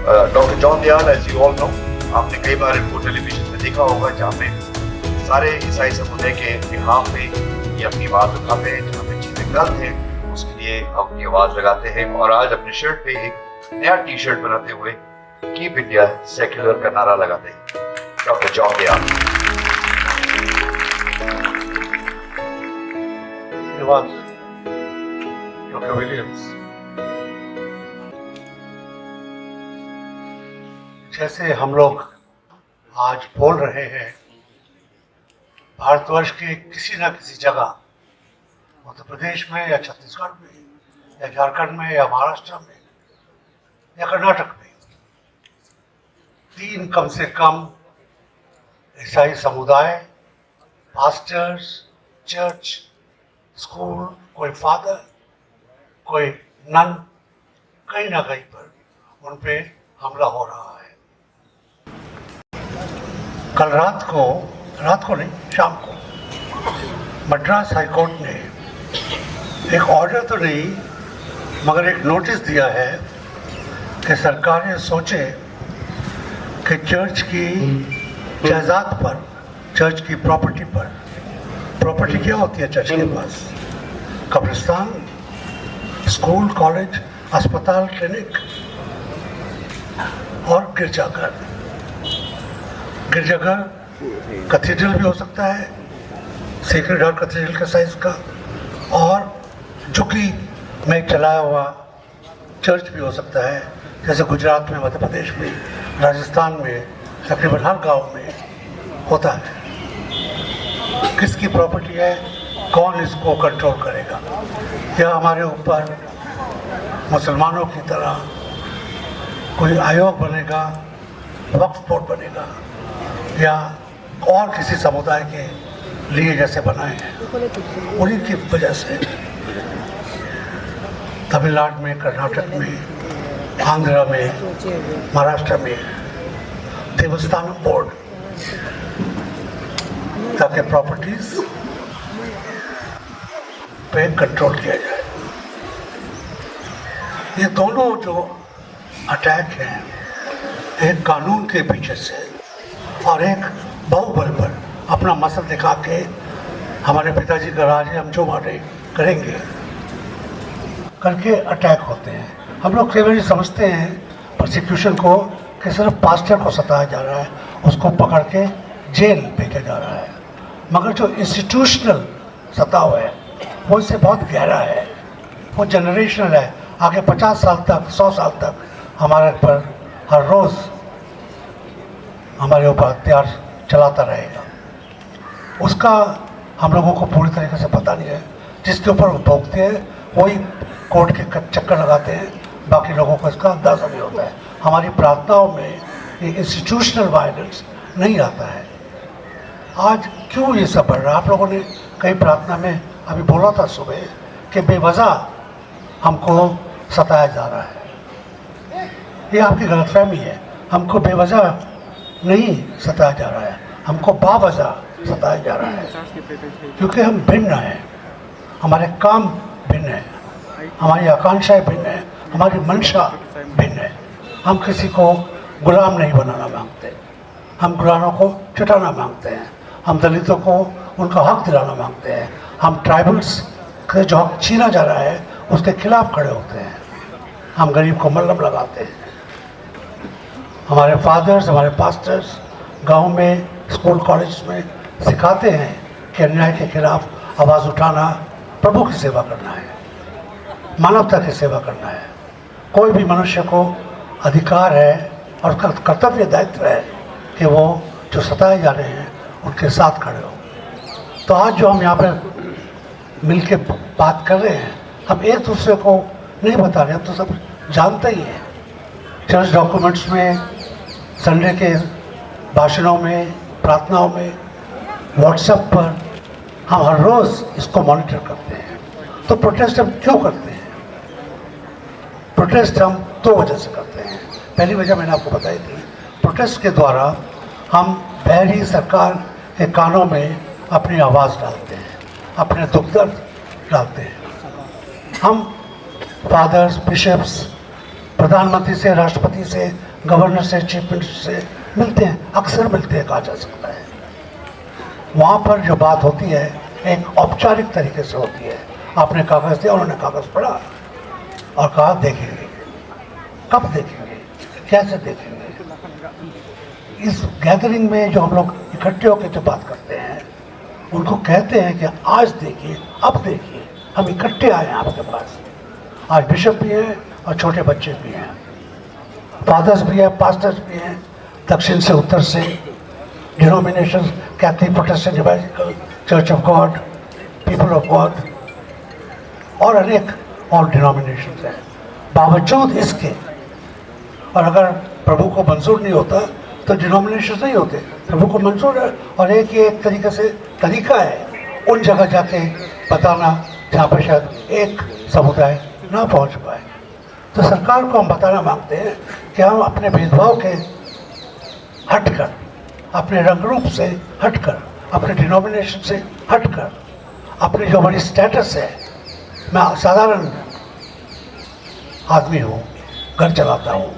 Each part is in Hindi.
Doctor John Dayal, as you all know, आपने कई बार इनको टेलीविजन में देखा होगा, जहाँ पे सारे ईसाई समुदाय के बिहाफ पे ये अपनी आवाज़ उठाते हैं, जहाँ पे चीज़ें गलत हैं उसके लिए अपनी आवाज़ लगाते हैं। और आज अपने शर्ट पे एक नया टी शर्ट बनाते हुए कीप इंडिया सेक्युलर का नारा लगाते हैं doctor John Dayal. Doctor Williams, जैसे हम लोग आज बोल रहे हैं, भारतवर्ष के किसी न किसी जगह, उत्तर प्रदेश में या छत्तीसगढ़ में या झारखंड में या महाराष्ट्र में या कर्नाटक में, 3 कम से कम ईसाई समुदाय, पास्टर्स, चर्च, स्कूल, कोई फादर, कोई नन, कहीं ना कहीं पर उन पे हमला हो रहा है। कल रात को नहीं, शाम को मद्रास हाईकोर्ट ने एक ऑर्डर तो नहीं मगर एक नोटिस दिया है कि सरकार ये सोचे कि चर्च की जायदाद पर, चर्च की प्रॉपर्टी पर, प्रॉपर्टी क्या होती है चर्च के पास? कब्रिस्तान, स्कूल, कॉलेज, अस्पताल, क्लिनिक और गिरजाघर। गिरजाघर कैथेड्रल भी हो सकता है, सेक्रेड हार्ट कैथेड्रल के साइज का, और झुग्गी में चलाया हुआ चर्च भी हो सकता है, जैसे गुजरात में, मध्य प्रदेश में, राजस्थान में, तकरीबन हर गांव में होता है। किसकी प्रॉपर्टी है, कौन इसको कंट्रोल करेगा? क्या हमारे ऊपर मुसलमानों की तरह कोई आयोग बनेगा, वक्फ बोर्ड बनेगा, या और किसी समुदाय के लिए जैसे बनाए हैं? उन्हीं की वजह से तमिलनाडु में, कर्नाटक में, आंध्र में, महाराष्ट्र में देवस्थान बोर्ड, ताकि प्रॉपर्टीज पे कंट्रोल किया जाए। ये दोनों जो अटैक हैं, एक कानून के पीछे से और एक बाहुबल पर अपना मसल दिखा के हमारे पिताजी का राज है, हम जो मारे करेंगे करके अटैक होते हैं। हम लोग कई बार समझते हैं प्रोसिक्यूशन को कि सिर्फ पास्टर को सताया जा रहा है, उसको पकड़ के जेल भेजा जा रहा है, मगर जो इंस्टीट्यूशनल सताव है वो इससे बहुत गहरा है, वो जनरेशनल है। आगे 50 साल तक, 100 साल तक हमारे पर हर रोज़ हमारे ऊपर हथियार चलाता रहेगा। उसका हम लोगों को पूरी तरीके से पता नहीं है। जिसके ऊपर वो भोगते हैं वही कोर्ट के चक्कर लगाते हैं, बाकी लोगों को इसका अंदाज़ा नहीं होता है। हमारी प्रार्थनाओं में ये इंस्टीट्यूशनल वायलेंस नहीं आता है। आज क्यों ये सब बढ़ रहा है? आप लोगों ने कई प्रार्थना में अभी बोला था सुबह कि बेवजह हमको सताया जा रहा है। ये आपकी गलतफहमी है। हमको बेवजह नहीं सताया जा रहा है, हमको बावजह सताया जा रहा है, क्योंकि हम भिन्न हैं, हमारे काम भिन्न हैं, हमारी आकांक्षाएं भिन्न हैं, हमारी मंशा भिन्न है। हम किसी को गुलाम नहीं बनाना मांगते, हम गुलामों को चुटाना मांगते हैं, हम दलितों को उनका हक दिलाना मांगते हैं, हम ट्राइबल्स का जो हक छीना जा रहा है उसके खिलाफ खड़े होते हैं, हम गरीब को मल्लम लगाते हैं। हमारे फादर्स, हमारे पास्टर्स गांव में, स्कूल, कॉलेज में सिखाते हैं कि अन्याय के खिलाफ आवाज़ उठाना प्रभु की सेवा करना है, मानवता की सेवा करना है। कोई भी मनुष्य को अधिकार है और कर्तव्य, दायित्व है कि वो जो सताए जा रहे हैं उनके साथ खड़े हो। तो आज जो हम यहाँ पर मिल के बात कर रहे हैं, हम एक दूसरे को नहीं बता रहे, हम तो सब जानते ही हैं। चर्च डॉक्यूमेंट्स में, संडे के भाषणों में, प्रार्थनाओं में, व्हाट्सएप पर हम हर रोज़ इसको मॉनिटर करते हैं। तो प्रोटेस्ट हम क्यों करते हैं? प्रोटेस्ट हम 2 वजह से करते हैं। पहली वजह मैंने आपको बताई थी, प्रोटेस्ट के द्वारा हम बहरी सरकार के कानों में अपनी आवाज़ डालते हैं, अपने दुख दर्द डालते हैं। हम फादर्स, बिशप्स, प्रधानमंत्री से, राष्ट्रपति से, गवर्नर से, चीफ मिनिस्टर से मिलते हैं, अक्सर मिलते हैं, कहा जा सकता है। वहाँ पर जो बात होती है एक औपचारिक तरीके से होती है। आपने कागज़ दिया, उन्होंने कागज़ पढ़ा और कहा देखेंगे। कब देखेंगे, कैसे देखेंगे? इस गैदरिंग में जो हम लोग इकट्ठे होकर जो बात करते हैं, उनको कहते हैं कि आज देखिए, अब देखिए, हम इकट्ठे आए हैं आपके पास। आज बिशप भी हैं और छोटे बच्चे भी हैं, फादर्स भी हैं, पास्टर्स भी हैं, दक्षिण से, उत्तर से, denomination, Catholic, Protestant, evangelical, church of God, people of God और अनेक और डिनोमिनेशन हैं। बावजूद इसके, और अगर प्रभु को मंजूर नहीं होता तो डिनोमिनेशन नहीं होते, प्रभु को मंजूर है। और एक तरीके से तरीका है उन जगह जाके बताना जहाँ पर शायद एक समुदाय ना पहुँच पाए। तो सरकार को हम बताना मांगते हैं कि हम अपने भेदभाव के हटकर, अपने रंग रूप से हटकर, अपने डिनोमिनेशन से हटकर, अपनी जो हमारी स्टेटस है, मैं साधारण आदमी हूँ, घर चलाता हूँ,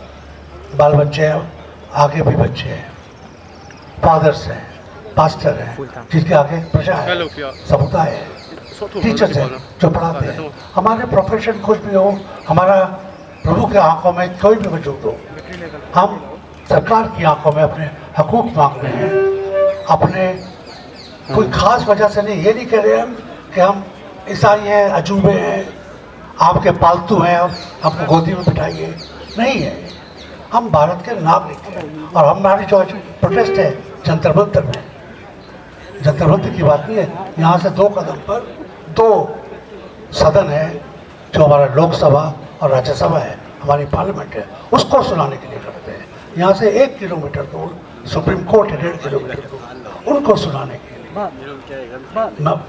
बाल बच्चे हैं, आगे भी बच्चे हैं, फादर्स हैं, पास्टर हैं, जिसके आगे प्रजा है, समुदाय है, टीचर्स हैं जो पढ़ाते हैं। हमारे प्रोफेशन कुछ भी हो, हमारा प्रभु के आंखों में कोई भी वजूद हो, हम सरकार की आंखों में अपने हकूक मांग रहे हैं। अपने कोई खास वजह से नहीं, ये नहीं कह रहे हम कि हम ईसाई हैं, अजूबे हैं, आपके पालतू हैं, हमको गोदी में बिठाइए, नहीं है। हम भारत के नागरिक हैं और हमारी जो प्रोटेस्ट है जंतर मंतर में, जंतर मंतर की बात नहीं है, यहाँ से 2 कदम पर 2 सदन है, जो हमारा लोकसभा और राज्यसभा है, हमारी पार्लियामेंट है, उसको सुनाने के लिए करते हैं। यहाँ से 1 किलोमीटर दूर सुप्रीम कोर्ट है, 1.5 किलोमीटर दूर, उनको सुनाने के लिए।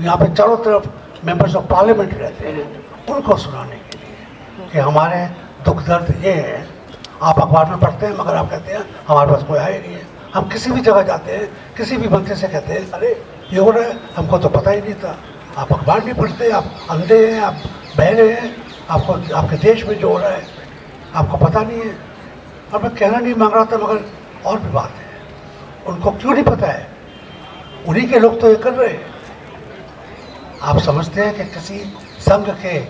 यहाँ पे चारों तरफ मेंबर्स ऑफ पार्लियामेंट रहते हैं, उनको सुनाने के लिए कि हमारे दुख दर्द ये है। आप अखबार में पढ़ते हैं, मगर आप कहते हैं हमारे पास कोई आया नहीं है। हम किसी भी जगह जाते हैं, किसी भी मंत्री से कहते हैं अरे ये हो रहा है, हमको तो पता ही नहीं था। आप अखबार नहीं पढ़ते, आप अंधे हैं, आप बहरे हैं, आपको आपके देश में जो हो रहा है आपको पता नहीं है। और मैं कहना नहीं मांग रहा था, मगर और भी बात है, उनको क्यों नहीं पता है? उन्हीं के लोग तो ये कर रहे हैं। आप समझते हैं कि किसी संघ के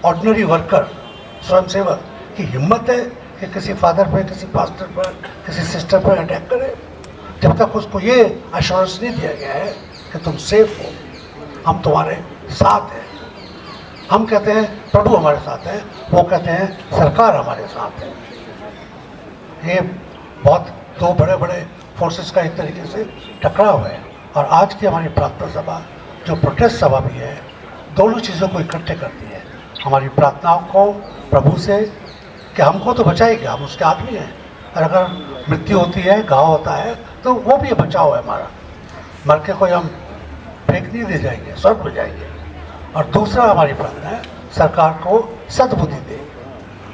ऑर्डिनरी वर्कर, स्वयंसेवक की हिम्मत है कि किसी फादर पर, किसी पास्टर पर, किसी सिस्टर पर अटैक करे, जब तक उसको ये एश्योरेंस नहीं दिया गया है कि तुम सेफ हो, हम तुम्हारे साथ हैं। हम कहते हैं प्रभु हमारे साथ है, वो कहते हैं सरकार हमारे साथ है। ये बहुत 2 बड़े बड़े फोर्सेस का एक तरीके से टकराव है। और आज की हमारी प्रार्थना सभा जो प्रोटेस्ट सभा भी है, दोनों चीज़ों को इकट्ठे करती है। हमारी प्रार्थनाओं को प्रभु से कि हमको तो बचाएगा, हम उसके आदमी हैं, और अगर मृत्यु होती है, घाव होता है, तो वो भी बचाव है हमारा। मर के कोई हम फेंक नहीं दे जाएंगे, स्वर्ग में जाएंगे। और दूसरा हमारी प्रार्थना है सरकार को सद्बुद्धि दे,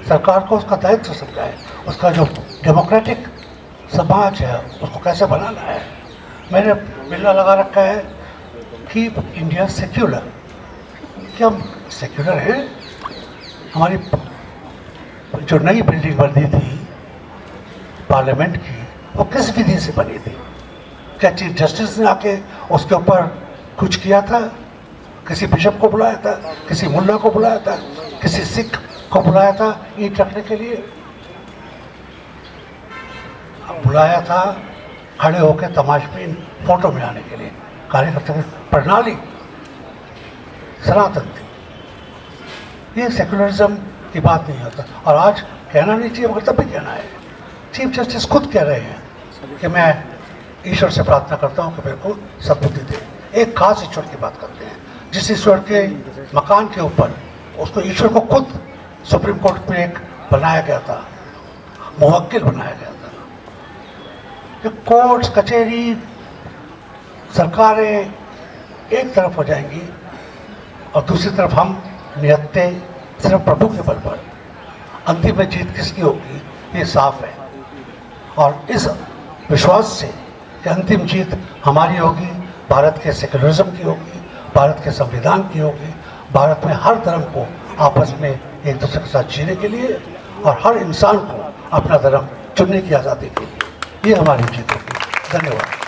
सरकार को उसका दायित्व समझाए, उसका जो डेमोक्रेटिक समाज है उसको कैसे बनाना है। मैंने बिल्ला लगा रखा है कीप इंडिया सेक्युलर, कि हम सेक्युलर हैं। हमारी जो नई बिल्डिंग बनी थी पार्लियामेंट की, वो किस विधि से बनी थी? क्या चीफ जस्टिस ने आके उसके ऊपर कुछ किया था? किसी बिशप को बुलाया था, किसी मुल्ला को बुलाया था, किसी सिख को बुलाया था ईंट रखने के लिए? बुलाया था खड़े होकर तमाशबीन फोटो में आने के लिए। कार्यकर्ता की प्रणाली सनातन थी। ये सेकुलरिज्म की बात नहीं होता, और आज कहना नहीं चाहिए मगर तब भी कहना है। चीफ जस्टिस खुद कह रहे हैं कि मैं ईश्वर से प्रार्थना करता हूँ कि मेरे को सद्बुद्धि दे। एक खास ईश्वर की बात करते हैं, जिस ईश्वर के मकान के ऊपर उसको ईश्वर को खुद सुप्रीम कोर्ट में एक बनाया गया था, मुवक्किल बनाया गया था। कोर्ट्स, कचहरी, सरकारें एक तरफ हो जाएंगी और दूसरी तरफ हम निहत्ते सिर्फ प्रभु के बल पर। अंतिम में जीत किसकी होगी ये साफ है, और इस विश्वास से कि अंतिम जीत हमारी होगी, भारत के सेकुलरिज्म की होगी, भारत के संविधान की होगी, भारत में हर धर्म को आपस में एक दूसरे के साथ जीने के लिए और हर इंसान को अपना धर्म चुनने की आज़ादी दी। ये हमारी जीत होगी। धन्यवाद।